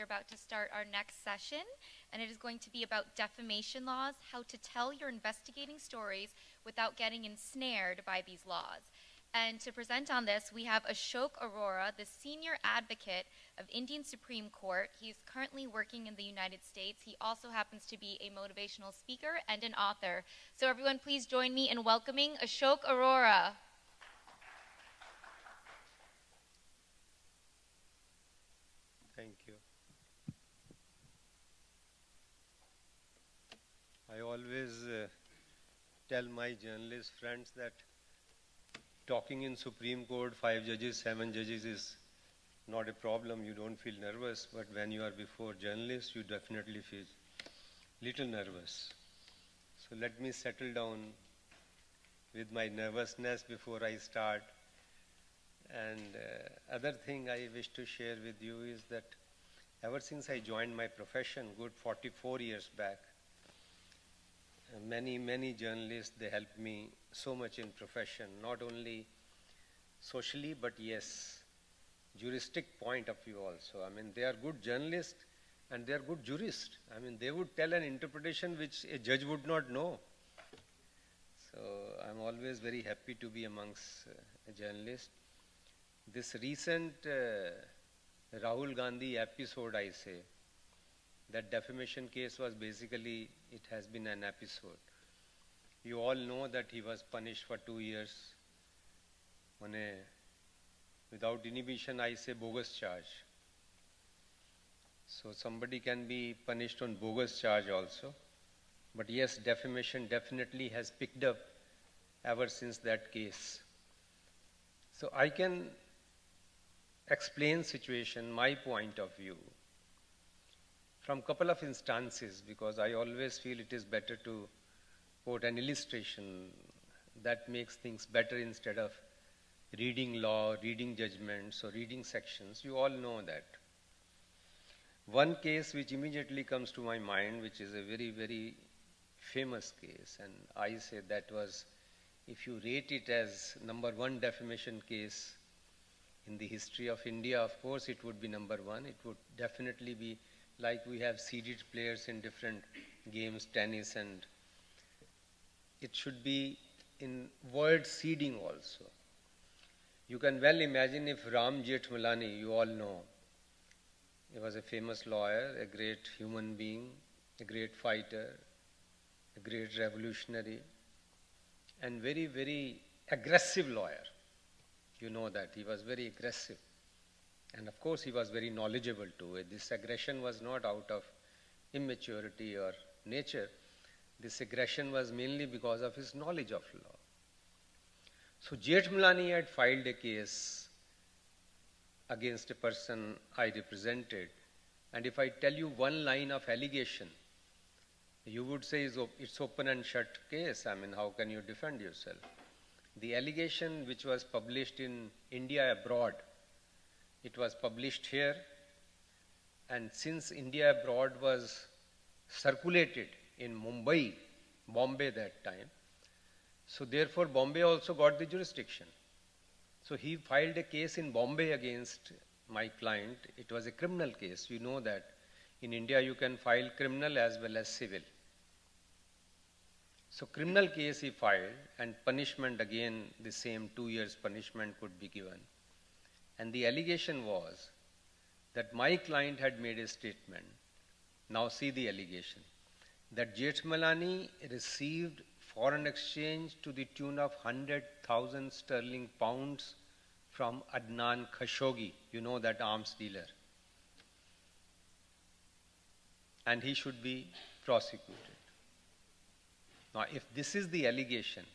are about to start our next session, and it is going to be about defamation laws, how to tell your investigating stories without getting ensnared by these laws. And to present on this, we have Ashok Arora, the senior advocate of Indian Supreme Court. He's currently working in the United States. He also happens to be a motivational speaker and an author. So everyone, please join me in welcoming Ashok Arora. Thank you. I always tell my journalist friends that talking in Supreme Court, 5 judges, 7 judges is not a problem. You don't feel nervous, but when you are before journalists, you definitely feel little nervous. So let me settle down with my nervousness before I start. And other thing I wish to share with you is that ever since I joined my profession, good 44 years back, many journalists, they helped me so much in profession, not only socially, but yes, juristic point of view also. I mean, they are good journalists and they are good jurists. I mean, they would tell an interpretation which a judge would not know. So I'm always very happy to be amongst journalists. This recent Rahul Gandhi episode, I say, that defamation case was basically, it has been an episode. You all know that he was punished for 2 years on a, without inhibition, I say, bogus charge. So somebody can be punished on bogus charge also. But yes, defamation definitely has picked up ever since that case. So I can explain situation, my point of view, from couple of instances, because I always feel it is better to quote an illustration that makes things better instead of reading law, reading judgments, or reading sections. You all know that. One case which immediately comes to my mind, which is a very famous case, and I say that was, if you rate it as #1 defamation case in the history of India, of course it would be #1. It would definitely be like we have seeded players in different games, tennis, and it should be in world seeding also. You can well imagine if Ram Jethmalani, you all know, he was a famous lawyer, a great human being, a great fighter, a great revolutionary, and very aggressive lawyer. You know that he was very aggressive. And of course he was very knowledgeable too. This aggression was not out of immaturity or nature. This aggression was mainly because of his knowledge of law. So Jethmalani had filed a case against a person I represented. And if I tell you one line of allegation, you would say it's open and shut case. I mean, how can you defend yourself? The allegation which was published in India abroad, it was published here, and since India abroad was circulated in Bombay that time, so therefore Bombay also got the jurisdiction. So he filed a case in Bombay against my client. It was a criminal case. You know that in India you can file criminal as well as civil. So criminal case he filed, and punishment again the same, 2 years punishment could be given. And the allegation was that my client had made a statement. Now see the allegation. That Jethmalani received foreign exchange to the tune of 100,000 sterling pounds from Adnan Khashoggi, you know, that arms dealer. And he should be prosecuted. Now if this is the allegation,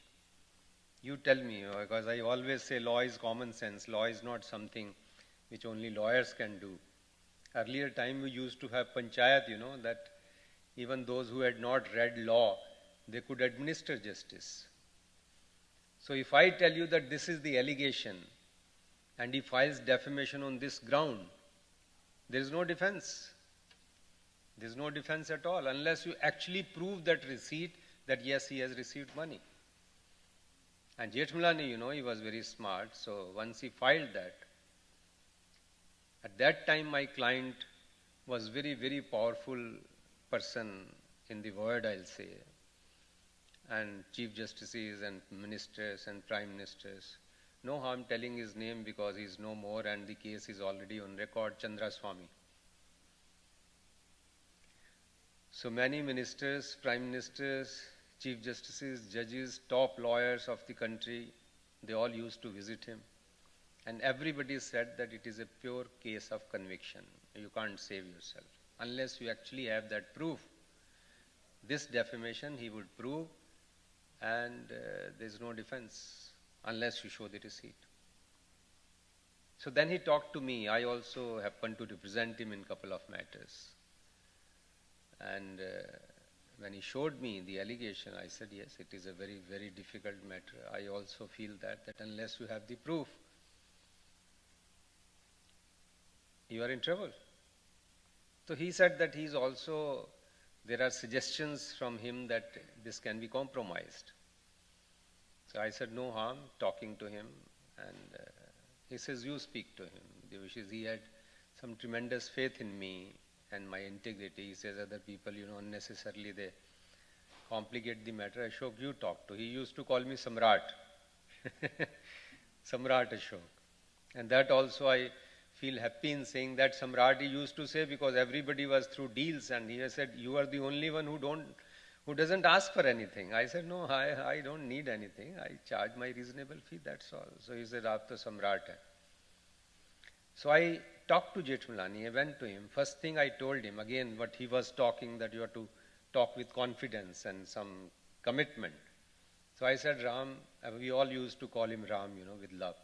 you tell me, because I always say law is common sense. Law is not something which only lawyers can do. Earlier time we used to have panchayat, you know, that even those who had not read law, they could administer justice. So if I tell you that this is the allegation and he files defamation on this ground, there is no defense. There is no defense at all unless you actually prove that receipt, that yes, he has received money. And Jethmalani, you know, he was very smart. So once he filed that, at that time my client was very, very powerful person in the world, I'll say. And chief justices and ministers and prime ministers. No harm telling his name because he is no more and the case is already on record, Chandra Swami. So many ministers, prime ministers, chief justices, judges, top lawyers of the country, they all used to visit him. And everybody said that it is a pure case of conviction. You can't save yourself. Unless you actually have that proof. This defamation he would prove, and there's no defense unless you show the receipt. So then he talked to me. I also happened to represent him in a couple of matters. And when he showed me the allegation, I said, yes, it is a very, very difficult matter. I also feel that unless you have the proof, you are in trouble. So he said that he's also, there are suggestions from him that this can be compromised. So I said, no harm talking to him. And he says, you speak to him. He had some tremendous faith in me and my integrity. He says, other people, unnecessarily they complicate the matter. Ashok, you talk to. He used to call me Samrat. Samrat Ashok. And that also I feel happy in saying that. Samrat he used to say because everybody was through deals, and he said, you are the only one who doesn't ask for anything. I said, no, I don't need anything. I charge my reasonable fee, that's all. So he said, aap to Samrat hai. So I talked to Jethmalani. I went to him. First thing I told him, again, what he was talking, that you have to talk with confidence and some commitment. So I said, Ram, we all used to call him Ram, with love.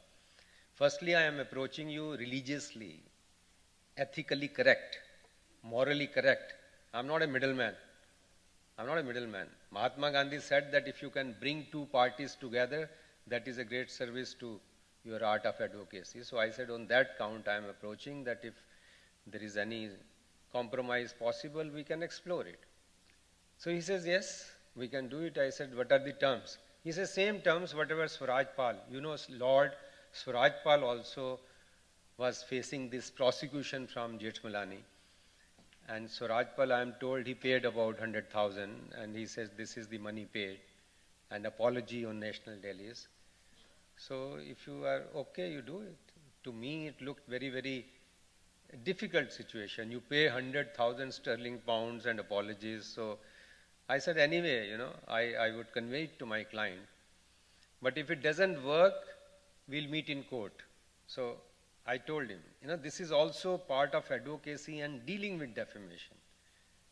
Firstly, I am approaching you religiously, ethically correct, morally correct. I'm not a middleman. I'm not a middleman. Mahatma Gandhi said that if you can bring two parties together, that is a great service to your art of advocacy. So I said, on that count, I am approaching that if there is any compromise possible, we can explore it. So he says, yes, we can do it. I said, what are the terms? He says, same terms, whatever Swaraj Pal. Lord Swaraj Pal also was facing this prosecution from Jethmalani. And Swaraj Pal, I am told, he paid about 100,000, and he says this is the money paid, and apology on national dailies. So if you are okay, you do it. To me, it looked very, very difficult situation. You pay 100,000 sterling pounds and apologies. So I said, anyway, I would convey it to my client. But if it doesn't work, we'll meet in court. So I told him, this is also part of advocacy and dealing with defamation.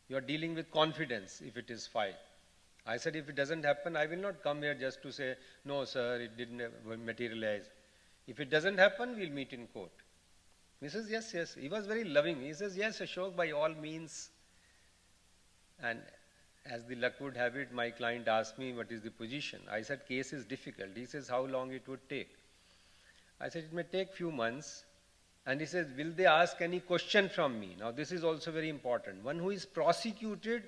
You are dealing with confidence if it is filed. I said, if it doesn't happen, I will not come here just to say, no, sir, it didn't materialize. If it doesn't happen, we'll meet in court. He says, yes, yes. He was very loving. He says, yes, Ashok, by all means. And as the luck would have it, my client asked me, what is the position? I said, case is difficult. He says, how long it would take? I said, it may take few months. And he says, will they ask any question from me? Now, this is also very important. One who is prosecuted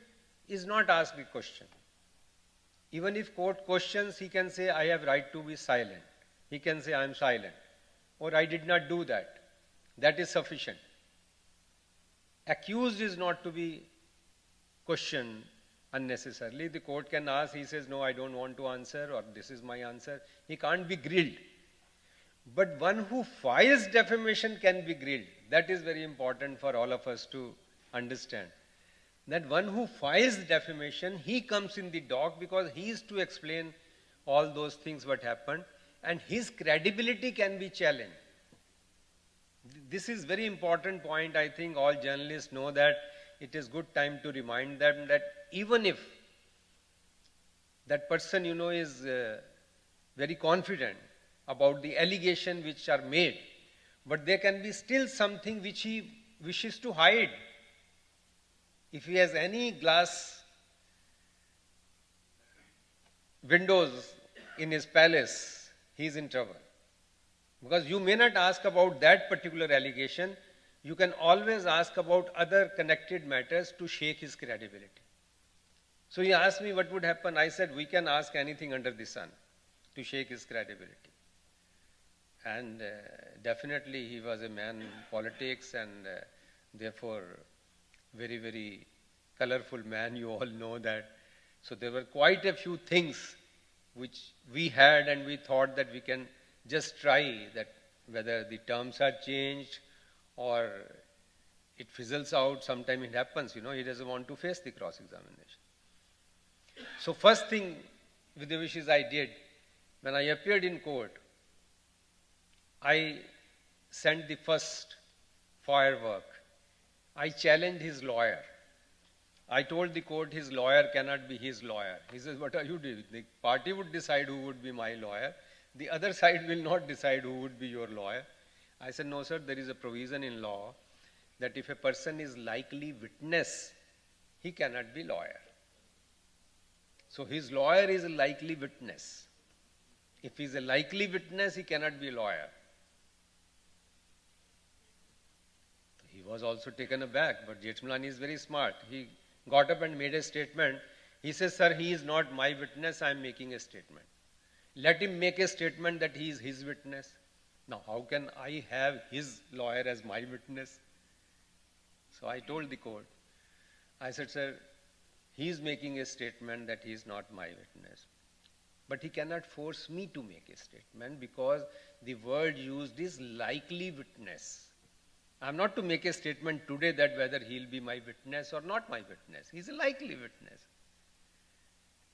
is not asked a question. Even if court questions, he can say, I have right to be silent. He can say, I am silent. Or I did not do that. That is sufficient. Accused is not to be questioned unnecessarily. The court can ask, he says, no, I don't want to answer, or this is my answer. He can't be grilled. But one who files defamation can be grilled. That is very important for all of us to understand. That one who files defamation, he comes in the dock because he is to explain all those things what happened, and his credibility can be challenged. This is very important point. I think all journalists know that. It is good time to remind them that even if that person, is very confident about the allegation which are made, but there can be still something which he wishes to hide. If he has any glass windows in his palace, he is in trouble. Because you may not ask about that particular allegation, you can always ask about other connected matters to shake his credibility. So he asked me what would happen. I said, we can ask anything under the sun to shake his credibility. And definitely he was a man in politics, and therefore very, very colorful man, you all know that. So there were quite a few things which we had, and we thought that we can just try that whether the terms are changed or it fizzles out. Sometime it happens, he doesn't want to face the cross-examination. So first thing with the wishes I did, when I appeared in court, I sent the first firework. I challenged his lawyer. I told the court his lawyer cannot be his lawyer. He says, what are you doing? The party would decide who would be my lawyer. The other side will not decide who would be your lawyer. I said, no, sir, there is a provision in law that if a person is likely witness, he cannot be lawyer. So his lawyer is a likely witness. If he is a likely witness, he cannot be a lawyer. He was also taken aback, but Jethmalani is very smart. He got up and made a statement. He says, sir, he is not my witness, I am making a statement. Let him make a statement that he is his witness. Now, how can I have his lawyer as my witness? So I told the court, I said, sir, he is making a statement that he is not my witness. But he cannot force me to make a statement because the word used is likely witness. I am not to make a statement today that whether he will be my witness or not my witness. He is a likely witness.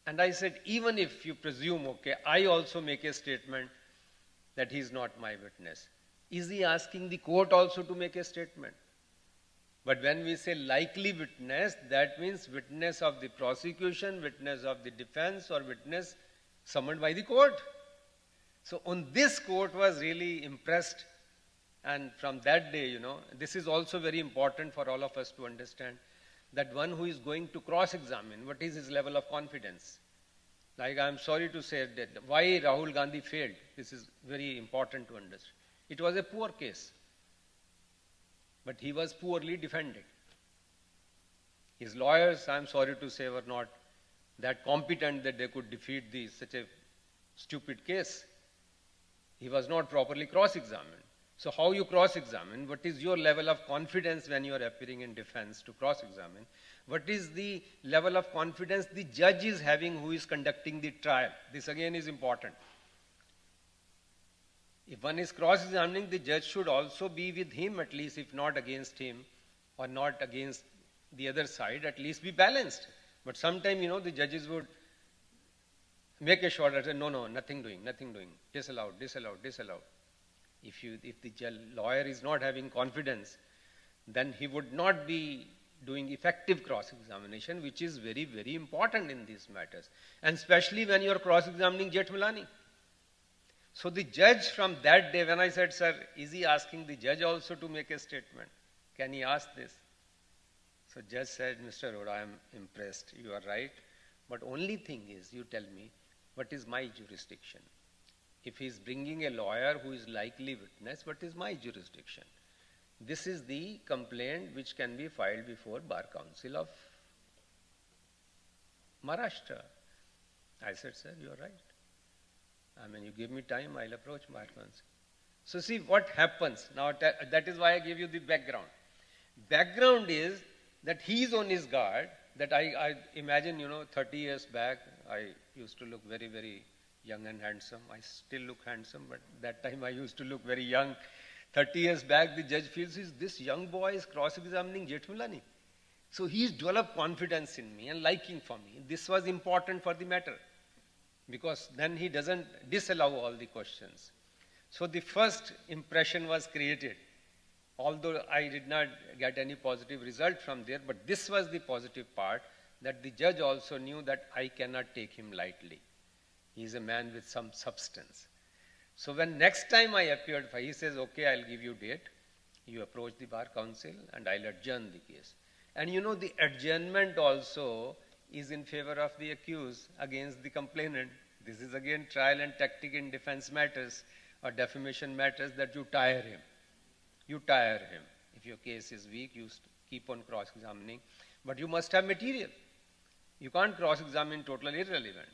And I said, even if you presume, okay, I also make a statement that he is not my witness. Is he asking the court also to make a statement? But when we say likely witness, that means witness of the prosecution, witness of the defense, or witness summoned by the court. So on this, court was really impressed. And from that day, this is also very important for all of us to understand that one who is going to cross-examine, what is his level of confidence? Like, I am sorry to say that why Rahul Gandhi failed, this is very important to understand. It was a poor case, but he was poorly defended. His lawyers, I am sorry to say, were not that competent that they could defeat such a stupid case. He was not properly cross-examined. So how you cross-examine? What is your level of confidence when you are appearing in defense to cross-examine? What is the level of confidence the judge is having who is conducting the trial? This again is important. If one is cross-examining, the judge should also be with him, at least, if not against him or not against the other side, at least be balanced. But sometimes, the judges would make a shot and say, no, nothing doing, disallowed. If the lawyer is not having confidence, then he would not be doing effective cross-examination, which is very, very important in these matters. And especially when you are cross-examining Jethmalani. So the judge from that day, when I said, sir, is he asking the judge also to make a statement? Can he ask this? So judge said, Mr. Arora, I am impressed. You are right. But only thing is, you tell me, what is my jurisdiction? If he is bringing a lawyer who is likely witness, what is my jurisdiction? This is the complaint which can be filed before Bar Council of Maharashtra. I said, sir, you are right. You give me time, I'll approach Bar Council. So see what happens. Now that is why I gave you the background. Background is that he is on his guard, that I imagine, 30 years back, I used to look very, very young and handsome. I still look handsome, but that time I used to look very young. 30 years back, the judge feels this young boy is cross-examining Jethmalani. So he's developed confidence in me and liking for me. This was important for the matter because then he doesn't disallow all the questions. So the first impression was created, although I did not get any positive result from there, but this was the positive part, that the judge also knew that I cannot take him lightly. He is a man with some substance. So when next time I appeared, he says, okay, I'll give you date. You approach the Bar Council and I'll adjourn the case. And the adjournment also is in favor of the accused against the complainant. This is again trial and tactic in defense matters or defamation matters, that you tire him. You tire him. If your case is weak, you keep on cross-examining. But you must have material. You can't cross-examine totally irrelevant.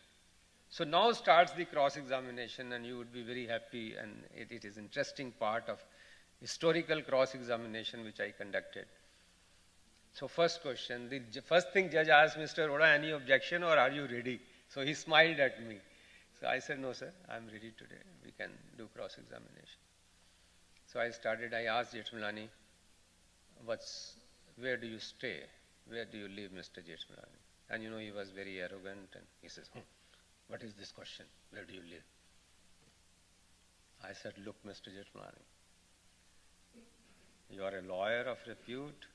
So now starts the cross-examination, and you would be very happy, and it is interesting part of historical cross-examination which I conducted. So first question, the first thing judge asked, Mr. Arora, any objection or are you ready? So he smiled at me. So I said, no sir, I'm ready today. We can do cross-examination. So I started, I asked Jethmalani, where do you stay? Where do you live, Mr. Jethmalani? And you know, he was very arrogant and he says, what is this question? Where do you live? I said, look, Mr. Jethmalani, you are a lawyer of repute.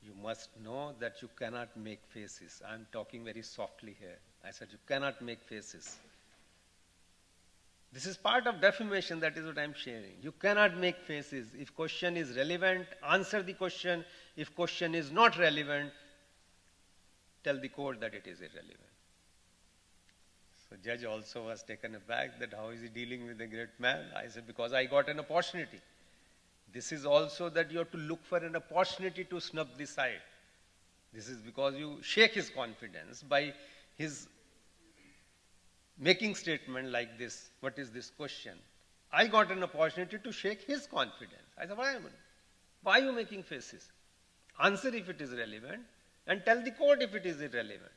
You must know that you cannot make faces. I'm talking very softly here. I said, you cannot make faces. This is part of defamation, that is what I'm sharing. You cannot make faces. If question is relevant, answer the question. If question is not relevant, tell the court that it is irrelevant. So judge also was taken aback that how is he dealing with a great man? I said, because I got an opportunity. This is also that you have to look for an opportunity to snub the side. This is because you shake his confidence by his making statement like this. What is this question? I got an opportunity to shake his confidence. I said, why are you making faces? Answer if it is relevant and tell the court if it is irrelevant.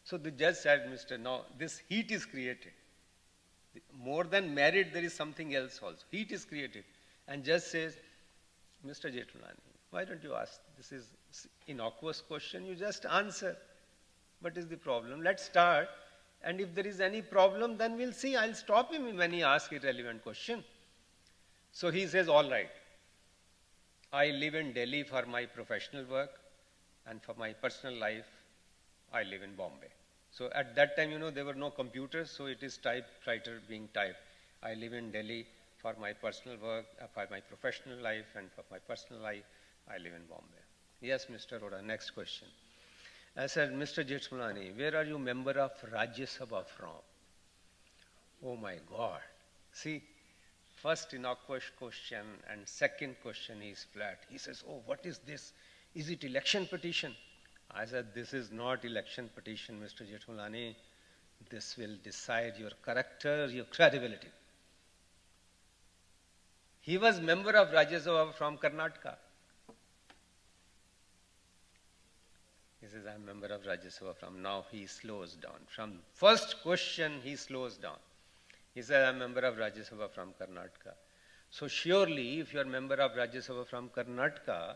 So the judge said, now this heat is created. More than merit, there is something else also. Heat is created. And judge says, Mr. Jethmalani, why don't you ask? This is innocuous question, you just answer. What is the problem? Let's start. And if there is any problem, then we'll see. I'll stop him when he asks irrelevant question. So he says, all right. I live in Delhi for my professional work, and for my personal life, I live in Bombay. So at that time, you know, there were no computers, so it is typewriter being typed. I live in Delhi for my personal work, for my professional life, and for my personal life, I live in Bombay. Yes, Mr. Arora, next question. I said, Mr. Jethmalani, where are you member of Rajya Sabha from? Oh my God. See, first innocuous question and second question is flat. He says, oh, what is this? Is it election petition? I said, this is not election petition, Mr. Jethmalani. This will decide your character, your credibility. He was member of Rajya Sabha from Karnataka. He says, I'm member of Rajya Sabha from. Now he slows down. From first question, he slows down. He says, I'm member of Rajya Sabha from Karnataka. So surely, if you are member of Rajya Sabha from Karnataka,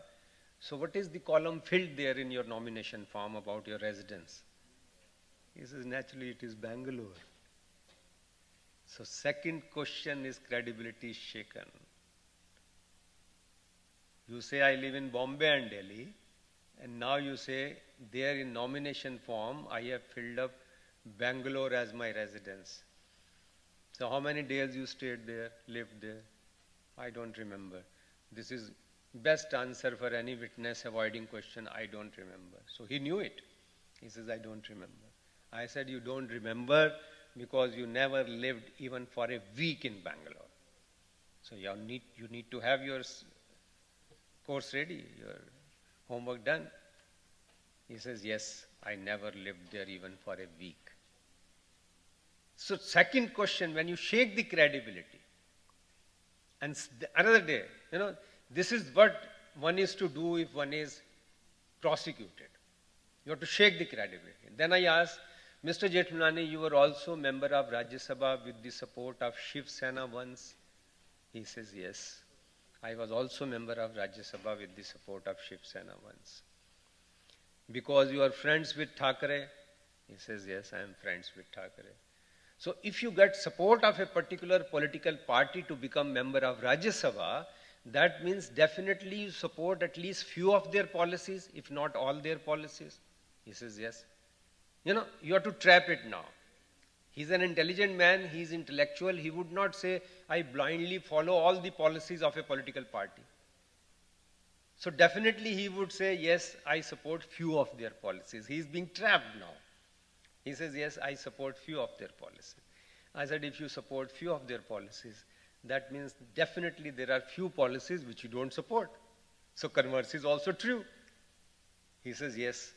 so what is the column filled there in your nomination form about your residence? He says, naturally it is Bangalore. So second question is credibility shaken. You say, I live in Bombay and Delhi, and now you say, there in nomination form, I have filled up Bangalore as my residence. So how many days you stayed there, lived there? I don't remember. This is best answer for any witness avoiding question, I don't remember. So he knew it. He says, I don't remember. I said, you don't remember because you never lived even for a week in Bangalore. So you need to have your course ready, your homework done. He says, yes, I never lived there even for a week. So second question, when you shake the credibility, and another day, you know, this is what one is to do if one is prosecuted. You have to shake the credibility. Then I asked, Mr. Jethmalani, you were also member of Rajya Sabha with the support of Shiv Sena once? He says, yes. I was also member of Rajya Sabha with the support of Shiv Sena once. Because you are friends with Thackeray? He says, yes, I am friends with Thackeray. So if you get support of a particular political party to become member of Rajya Sabha, that means definitely you support at least few of their policies, if not all their policies. He says, yes. You know, you have to trap it now. He's an intelligent man, he's intellectual, he would not say, I blindly follow all the policies of a political party. So definitely he would say, yes, I support few of their policies. He's being trapped now. He says, yes, I support few of their policies. I said, if you support few of their policies, that means definitely there are few policies which you don't support. So converse is also true. He says, yes,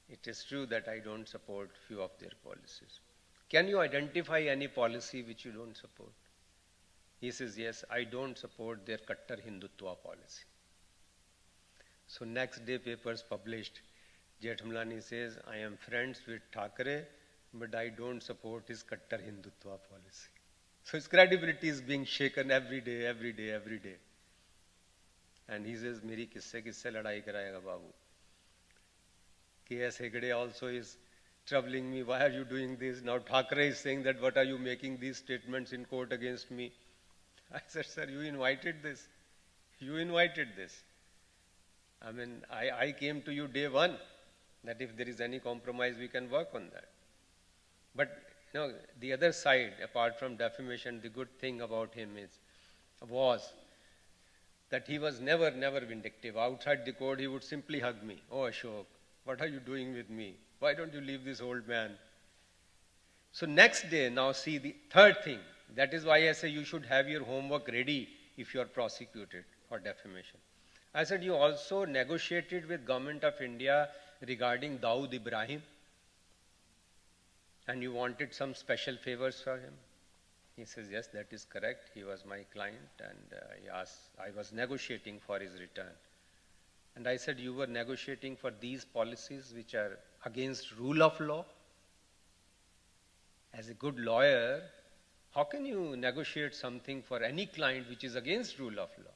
it is true that I don't support few of their policies. Can you identify any policy which you don't support? He says, yes, I don't support their Kattar Hindutva policy. So next day papers published. Jethmalani says, I am friends with Thackeray, but I don't support his Kattar Hindutva policy. So his credibility is being shaken every day, every day, every day. And he says, Meri kisse ladai karayega babu. K.S. Hegde also is troubling me. Why are you doing this? Now Thackeray is saying that what are you making these statements in court against me? I said, sir, you invited this. You invited this. I mean, I came to you day one that if there is any compromise, we can work on that. But, you know, the other side, apart from defamation, the good thing about him was that he was never vindictive. Outside the court, he would simply hug me. Oh, Ashok, what are you doing with me? Why don't you leave this old man? So next day, now see the third thing. That is why I say you should have your homework ready if you are prosecuted for defamation. I said, you also negotiated with Government of India regarding Dawood Ibrahim, and you wanted some special favors for him. He says, yes, that is correct. He was my client, and I was negotiating for his return. And I said, you were negotiating for these policies which are against rule of law? As a good lawyer, how can you negotiate something for any client which is against rule of law?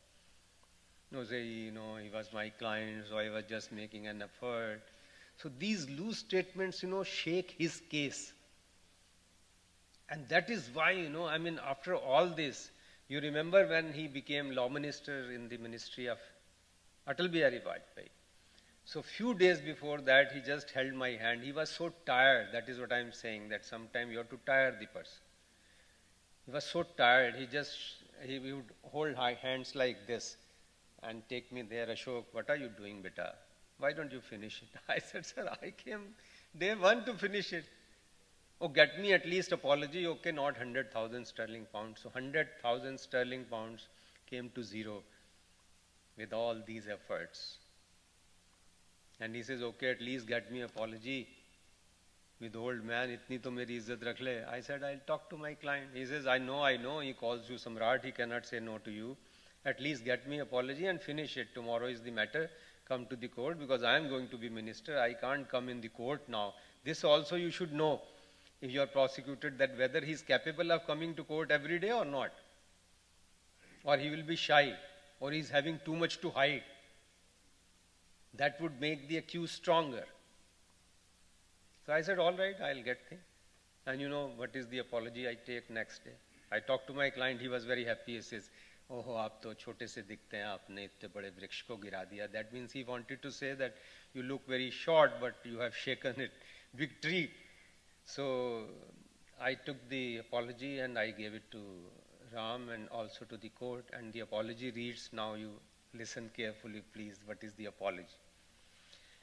No, say, he was my client, so I was just making an effort. So these loose statements, shake his case. And that is why, after all this, you remember when he became law minister in the ministry of Atal Bihari Vajpayee. So few days before that, he just held my hand. He was so tired. That is what I am saying, that sometimes you have to tire the person. He was so tired, he would hold my hands like this and take me there. Ashok, what are you doing, beta? Why don't you finish it? I said, sir, I came day one to finish it. Oh, get me at least apology. Okay, not 100,000 sterling pounds. So 100,000 sterling pounds came to zero with all these efforts. And he says, okay, at least get me apology. With old man, itni to meri izzat rakh le. I said, I'll talk to my client. He says, I know. He calls you Samrat. He cannot say no to you. At least get me apology and finish it. Tomorrow is the matter. Come to the court because I am going to be minister. I can't come in the court now. This also you should know if you are prosecuted, that whether he is capable of coming to court every day or not. Or he will be shy. Or he is having too much to hide. That would make the accused stronger. So I said, all right, I'll get things. And you know what is the apology I take next day? I talked to my client, he was very happy. He says, oh, aap to chote se dikhte hain, aapne itte bade vriksh ko gira diya. That means he wanted to say that you look very short, but you have shaken it. Big tree. So I took the apology and I gave it to Ram and also to the court. And the apology reads, now you listen carefully, please. What is the apology?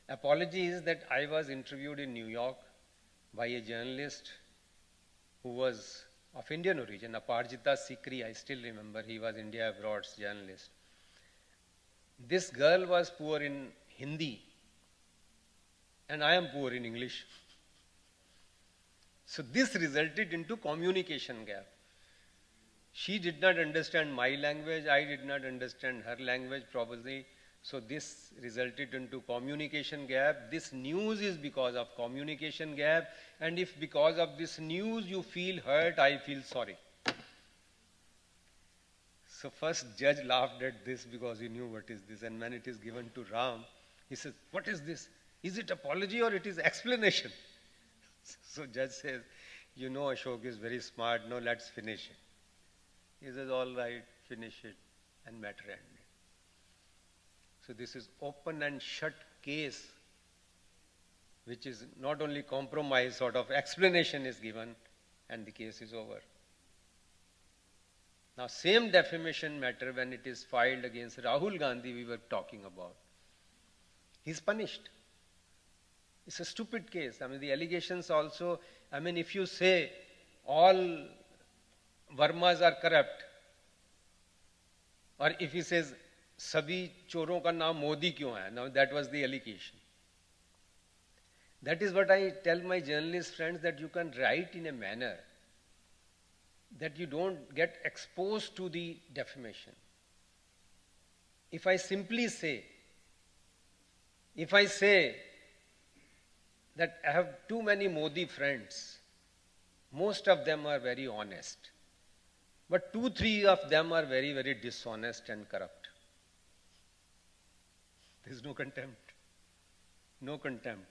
Apology is that I was interviewed in New York by a journalist who was of Indian origin, Aparajita Sikri, I still remember, he was India Abroad's journalist. This girl was poor in Hindi and I am poor in English. So this resulted into communication gap. She did not understand my language, I did not understand her language probably. So this resulted into communication gap. This news is because of communication gap. And if because of this news you feel hurt, I feel sorry. So first judge laughed at this because he knew what is this. And when it is given to Ram, he says, what is this? Is it apology or it is explanation? So judge says, you know Ashok is very smart. No, let's finish it. He says, all right, finish it. And matter ended. So this is open and shut case, which is not only compromise, sort of explanation is given and the case is over. Now same defamation matter when it is filed against Rahul Gandhi we were talking about. He's punished. It's a stupid case. I mean the allegations also, if you say all Varmas are corrupt, or if he says सभी चोरों का नाम मोदी क्यों है? Now that was the allegation. That is what I tell my journalist friends, that you can write in a manner that you don't get exposed to the defamation. If I simply say If I say that I have too many Modi friends, most of them are very honest, but 2-3 of them are very, very dishonest and corrupt. There is no contempt. No contempt.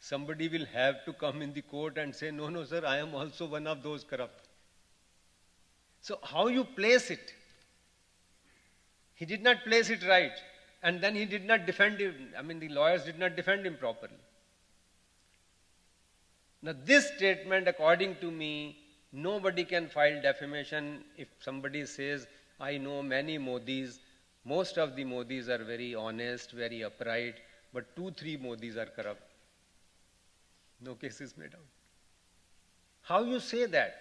Somebody will have to come in the court and say, no, no, sir, I am also one of those corrupt. So how you place it? He did not place it right. And then he did not defend him. I mean, the lawyers did not defend him properly. Now, this statement, according to me, nobody can file defamation if somebody says, I know many Modis, most of the Modis are very honest, very upright, but 2-3 Modis are corrupt. No case is made out. How you say that?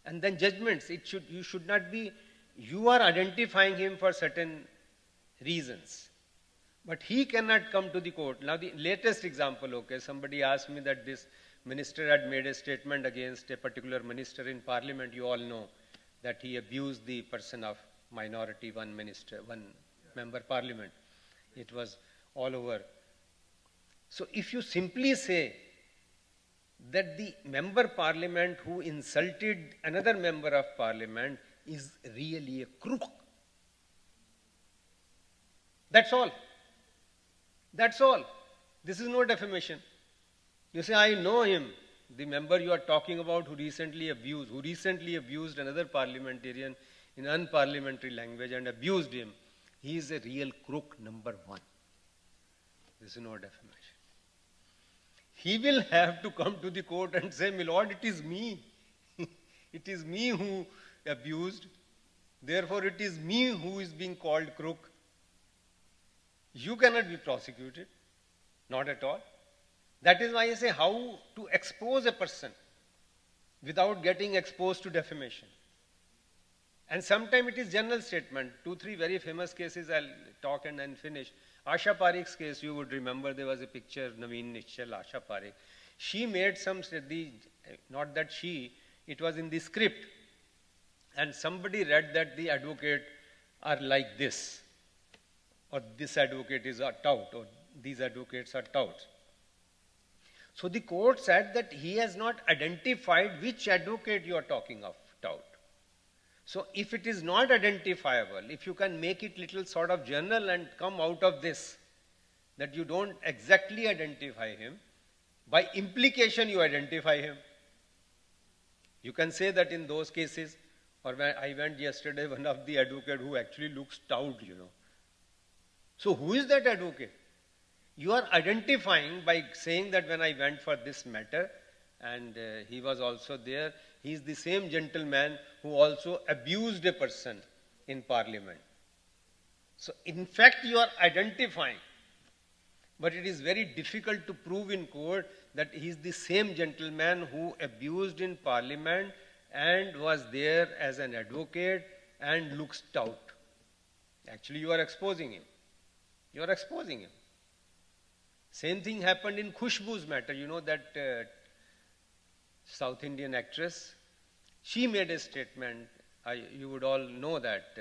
And then judgments, you should not be, you are identifying him for certain reasons. But he cannot come to the court. Now the latest example, okay, somebody asked me that this minister had made a statement against a particular minister in parliament. You all know that he abused the person of minority, one member parliament. It was all over. So if you simply say that the member parliament who insulted another member of parliament is really a crook, that's all. That's all. This is no defamation. You say, I know him, the member you are talking about who recently abused another parliamentarian in unparliamentary language and abused him. He is a real crook, number one. This is no defamation. He will have to come to the court and say, my lord, it is me. It is me who abused. Therefore, it is me who is being called crook. You cannot be prosecuted. Not at all. That is why I say how to expose a person without getting exposed to defamation. And sometimes it is general statement. 2-3 very famous cases I'll talk and then finish. Asha Parikh's case, you would remember there was a picture, Naveen Nischal, Asha Parikh. She made not that she, it was in the script. And somebody read that the advocate are like this. Or this advocate is a tout, or these advocates are touts. So the court said that he has not identified which advocate you are talking of, tout. So if it is not identifiable, if you can make it little sort of general and come out of this, that you don't exactly identify him, by implication you identify him. You can say that in those cases, or when I went yesterday, one of the advocate who actually looks tout, So who is that advocate? You are identifying by saying that when I went for this matter, and he was also there, he is the same gentleman who also abused a person in parliament. So in fact you are identifying, but it is very difficult to prove in court that he is the same gentleman who abused in parliament and was there as an advocate and looks tout. Actually you are exposing him. You are exposing him. Same thing happened in Khushbu's matter. You know that South Indian actress? She made a statement. You would all know that.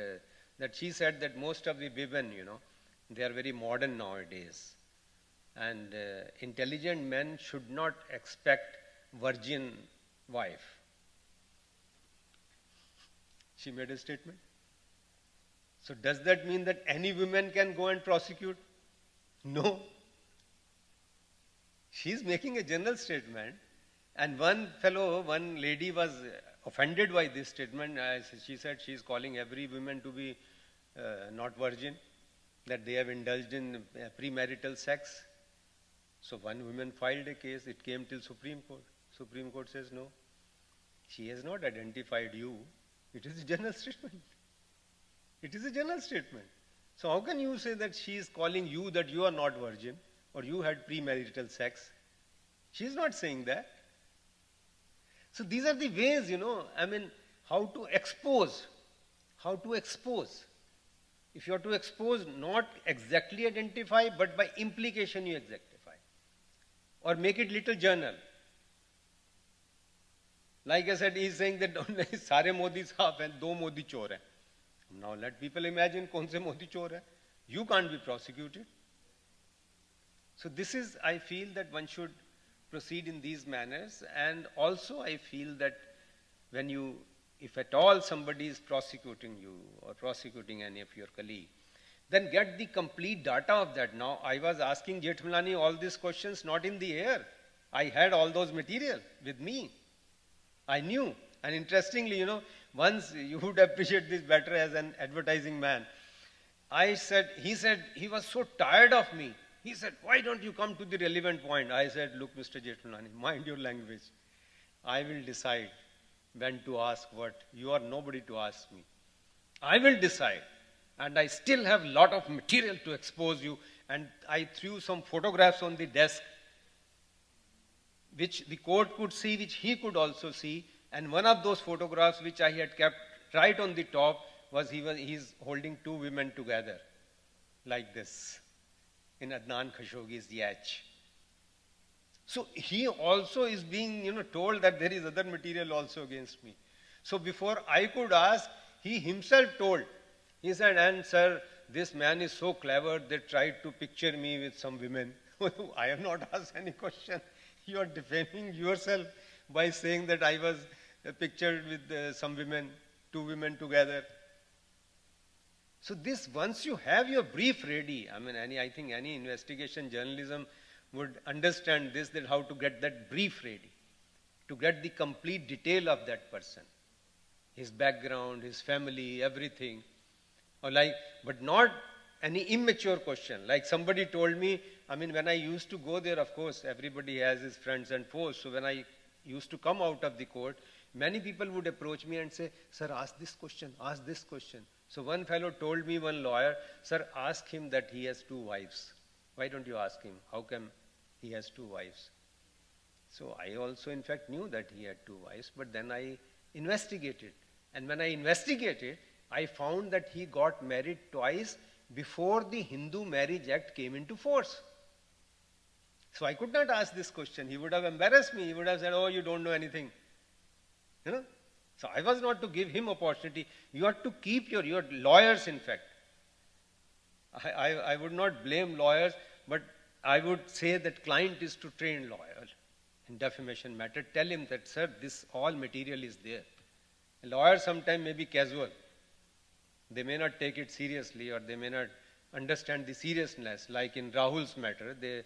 That she said that most of the women, they are very modern nowadays. And intelligent men should not expect virgin wife. She made a statement. So does that mean that any woman can go and prosecute? No. She is making a general statement, and one lady was offended by this statement. She said she is calling every woman to be not virgin, that they have indulged in premarital sex. So one woman filed a case. It came till Supreme Court. Supreme Court says no. She has not identified you. It is a general statement. It is a general statement. So how can you say that she is calling you that you are not virgin or you had premarital sex? She is not saying that. So these are the ways, how to expose. How to expose. If you are to expose, not exactly identify, but by implication you exactify. Or make it little journal. Like I said, he is saying that sare Modi saaf hain, do Modi chor hain. Now let people imagine kaun se Modi chor hai. You can't be prosecuted. So this is, I feel that one should proceed in these manners, and also I feel that when you, if at all somebody is prosecuting you or prosecuting any of your colleague, then get the complete data of that. Now, I was asking Jethmalani all these questions not in the air. I had all those material with me. I knew. And interestingly, you know, once you would appreciate this better as an advertising man. He said, he was so tired of me. He said, why don't you come to the relevant point? I said, look, Mr. Jethmalani, mind your language. I will decide when to ask what. You are nobody to ask me. I will decide. And I still have a lot of material to expose you. And I threw some photographs on the desk, which the court could see, which he could also see. And one of those photographs, which I had kept right on the top, was he's holding two women together, like this, in Adnan Khashoggi's yacht. So he also is being, you know, told that there is other material also against me. So before I could ask, he himself told. He said, and sir, this man is so clever, they tried to picture me with some women. I have not asked any question. You are defaming yourself by saying that I was pictured with some women, two women together. So this, once you have your brief ready, I mean, I think any investigation journalism would understand this, that how to get that brief ready, to get the complete detail of that person, his background, his family, everything. Or like, but not any immature question. Like somebody told me, I mean, when I used to go there, of course, everybody has his friends and foes. So when I used to come out of the court, many people would approach me and say, sir, ask this question, ask this question. So one fellow told me, one lawyer, sir, ask him that he has two wives. Why don't you ask him? How come he has two wives? So I also, in fact, knew that he had two wives, but then I investigated. And when I investigated, I found that he got married twice before the Hindu Marriage Act came into force. So I could not ask this question. He would have embarrassed me. He would have said, oh, you don't know anything. You know? So I was not to give him opportunity. You have to keep your lawyers, in fact. I would not blame lawyers, but I would say that client is to train lawyer in defamation matter. Tell him that, sir, this all material is there. A lawyer sometimes may be casual. They may not take it seriously, or they may not understand the seriousness. Like in Rahul's matter, they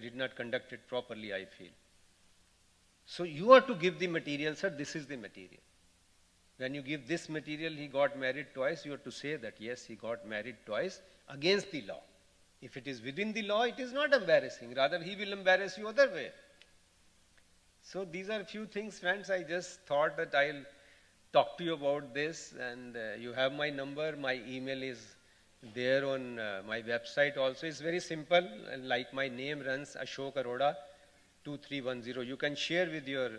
did not conduct it properly, I feel. So you are to give the material, sir, this is the material. When you give this material, he got married twice, you have to say that, yes, he got married twice against the law. If it is within the law, it is not embarrassing. Rather, he will embarrass you other way. So these are a few things, friends. I just thought that I'll talk to you about this, and you have my number. My email is there on my website also. It's very simple, like my name runs, Ashok Arora 2310. You can share with your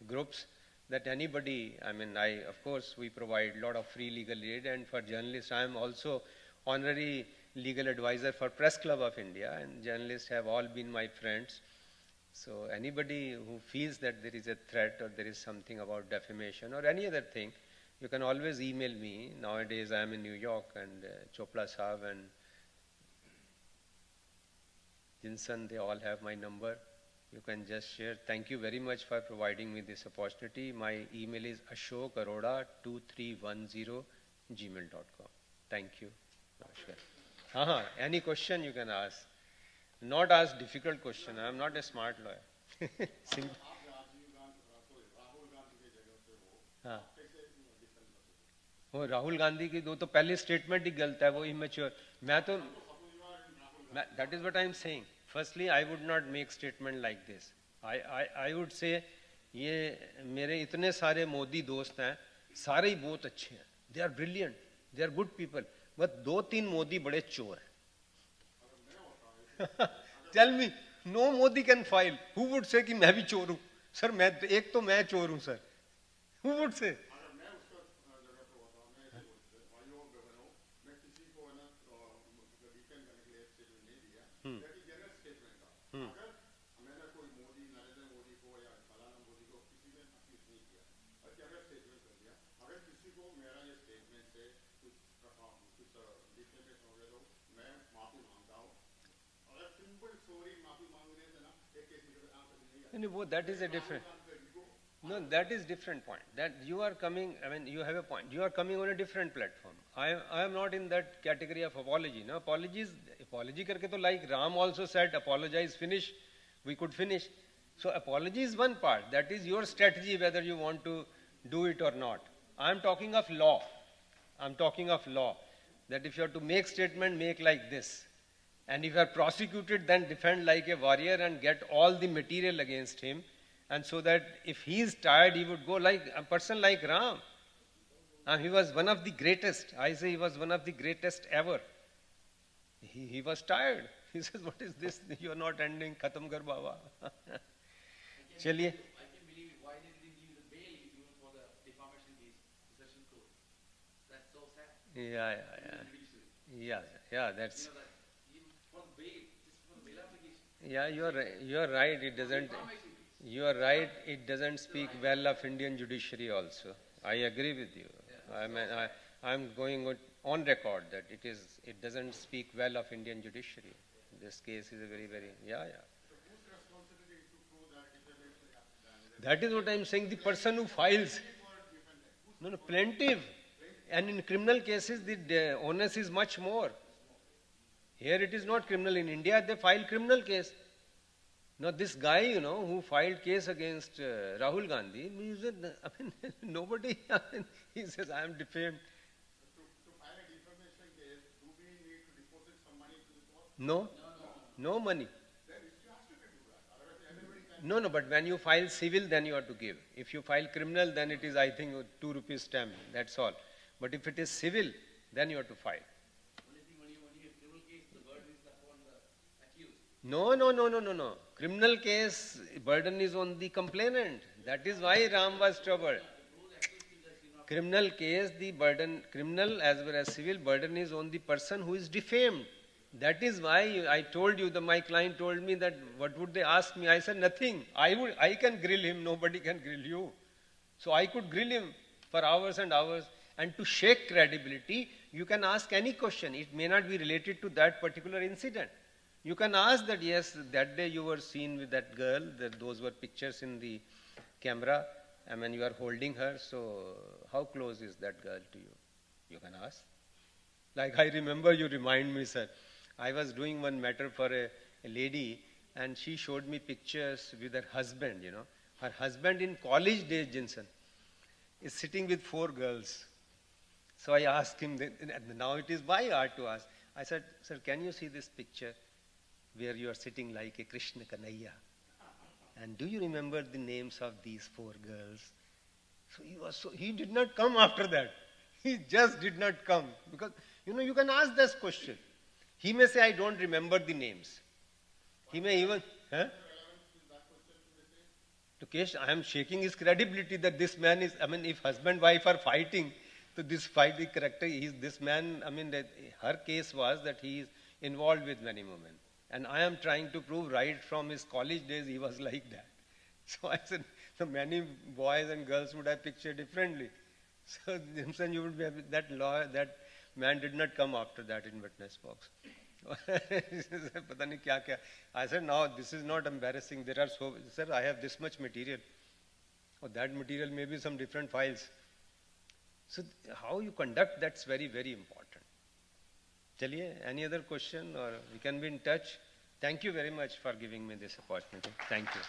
groups that anybody, I mean, of course, we provide a lot of free legal aid, and for journalists, I am also honorary legal advisor for Press Club of India, and journalists have all been my friends. So anybody who feels that there is a threat or there is something about defamation or any other thing, you can always email me. Nowadays I am in New York, and Chopla Saab and Jinsan, they all have my number. You can just share. Thank you very much for providing me this opportunity. My email is ashokarora2310@gmail.com. Thank you. Namaskar. Any question you can ask. Not ask difficult question. I am not a smart lawyer. हाँ वो राहुल गांधी की दो तो पहले statement ही गलत है, वो immature. मैं तो that is what I am saying. Firstly, I would not make statement like this. I would say ये मेरे इतने सारे मोदी दोस्त हैं, सारे ही बहुत अच्छे हैं. They are brilliant. They are good people. But दो तीन मोदी बड़े चोर हैं. Tell me, no Modi can file. Who would say कि मैं भी चोर हूँ? सर मैं एक तो मैं चोर हूँ sir. Who would say? That is a different. No, that is different point. That you are coming, I mean, you have a point. You are coming on a different platform. I am not in that category of apology. No, apology karke to like Ram also said, apologize, finish. We could finish. So apology is one part. That is your strategy whether you want to do it or not. I am talking of law. I am talking of law. That if you have to make statement, make like this. And if you are prosecuted, then defend like a warrior and get all the material against him. And so that if he is tired, he would go like a person like Ram. He was one of the greatest. I say he was one of the greatest ever. He was tired. He says, what is this? You are not ending. Khatam kar Baba. Chaliye. I can believe it. Why did they give the bail even for the defamation case, session court? That's so sad. Yeah, that's. You know that for the bail, just for the bail application. Yeah, you are right. It doesn't. You are right. It doesn't speak well of Indian judiciary also. I agree with you. I'm going on record that it doesn't speak well of Indian judiciary. This case is a very. That is what I'm saying. The person who files. No, plaintiff. And in criminal cases, the onus is much more. Here it is not criminal. In India, they file criminal case. Now this guy, who filed case against Rahul Gandhi, nobody, he says, I am defamed. To file a defamation case, do we need to deposit some money to the court? No money. Then you have to do that. Otherwise, everybody can. No, but when you file civil, then you have to give. If you file criminal, then it is, I think, 2 rupees stamp. That's all. But if it is civil, then you have to file. Only thing when you have criminal case, the burden is upon the accused. No. Criminal case, burden is on the complainant. That is why Ram was troubled. Criminal case, criminal as well as civil, burden is on the person who is defamed. That is why I told you that my client told me that what would they ask me? I said nothing. I can grill him, nobody can grill you. So I could grill him for hours and hours. And to shake credibility, you can ask any question. It may not be related to that particular incident. You can ask that, yes, that day you were seen with that girl, that those were pictures in the camera. You are holding her, so how close is that girl to you? You can ask. Like I remember, you remind me, sir. I was doing one matter for a lady, and she showed me pictures with her husband, Her husband in college days, Jinsan, is sitting with 4 girls. So I asked him, now it is my art to ask. I said, sir, can you see this picture where you are sitting like a Krishna Kanaiya? And do you remember the names of these 4 girls? So he did not come after that. He just did not come. Because, you can ask this question. He may say, I don't remember the names. He may even, to Kesh, I am shaking his credibility that this man is, if husband, wife are fighting, so this fighting character, this man, her case was that he is involved with many women. And I am trying to prove right from his college days he was like that. So I said, so many boys and girls would have pictured differently. So Jimson, you would be that lawyer, that man did not come after that in witness box. I said, no, this is not embarrassing. There are sir, I have this much material. Or that material may be some different files. So how you conduct, that's very, very important. Chaliye, any other question or we can be in touch? Thank you very much for giving me this opportunity. Thank you.